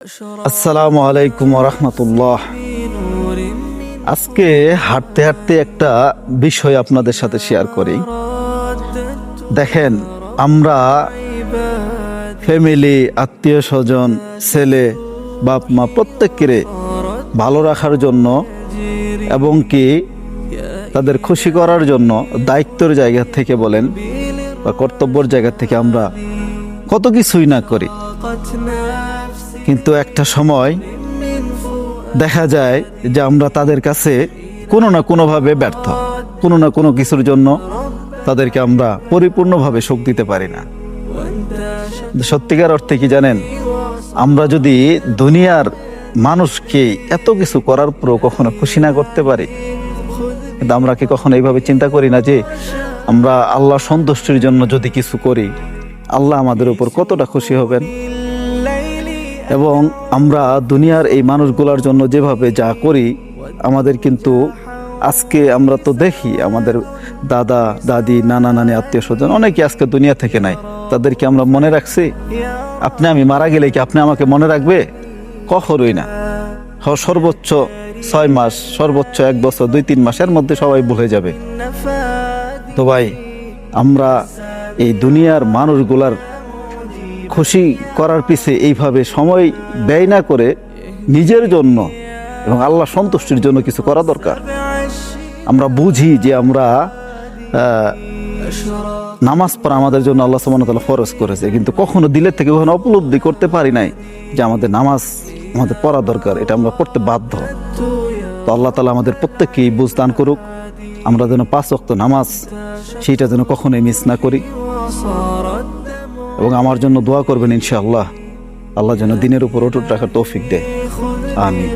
আসসালামু আলাইকুম ওয়া রাহমাতুল্লাহ। আজকে হাঁটতে হাঁটতে একটা বিষয় আপনাদের সাথে শেয়ার করি। দেখেন, আমরা ফ্যামিলি, আত্মীয় স্বজন, ছেলে, বাপ মা প্রত্যেককে ভালো রাখার জন্য এবং কি তাদের খুশি করার জন্য দায়িত্বের জায়গা থেকে বলেন বা কর্তব্যের জায়গা থেকে আমরা কত কিছুই না করি, কিন্তু একটা সময় দেখা যায় যে আমরা তাদের কাছে কোনো না কোনোভাবে ব্যর্থ, কোনো না কোনো কিছুর জন্য তাদেরকে আমরা পরিপূর্ণভাবে সুখ দিতে পারি না। সত্যিকার অর্থে কি জানেন, আমরা যদি দুনিয়ার মানুষকে এত কিছু করার পরও কখনো খুশি না করতে পারি, কিন্তু আমরা কি কখনো এইভাবে চিন্তা করি না যে আমরা আল্লাহ সন্তুষ্টির জন্য যদি কিছু করি, আল্লাহ আমাদের উপর কতটা খুশি হবেন। এবং আমরা দুনিয়ার এই মানুষগুলোর জন্য যেভাবে যা করি, আমাদের কিন্তু আজকে আমরা তো দেখি আমাদের দাদা দাদি, নানা নানি, আত্মীয় স্বজন অনেকে আজকে দুনিয়া থেকে নাই। তাদেরকে আমরা মনে রাখছি? আপনি আমি মারা গেলে কি আপনি আমাকে মনে রাখবে? কখনোই না। সর্বোচ্চ 6 মাস, সর্বোচ্চ 1 বছর, 2-3 মাসের মধ্যে সবাই ভুলে যাবে। তো ভাই, আমরা এই দুনিয়ার মানুষগুলার খুশি করার পিছে এইভাবে সময় ব্যয় না করে নিজের জন্য এবং আল্লাহ সন্তুষ্টির জন্য কিছু করা দরকার। আমরা বুঝি যে আমরা নামাজ পড়া আমাদের জন্য আল্লাহ সুবহানাহু ওয়া তাআলা ফরজ করেছে, কিন্তু কখনো দিলের থেকে কখনো উপলব্ধি করতে পারি নাই যে আমাদের নামাজ আমাদের পড়া দরকার, এটা আমরা পড়তে বাধ্য। তো আল্লাহ তাআলা আমাদের প্রত্যেককেই বুঝ দান করুক, আমরা যেন 5 ওয়াক্ত নামাজ সেইটা যেন কখনোই মিস না করি। এবং আমার জন্য দোয়া করবেন ইনশাআল্লাহ, আল্লাহ যেন দিনের উপর অটুট রাখার তৌফিক দেয়। আমিন।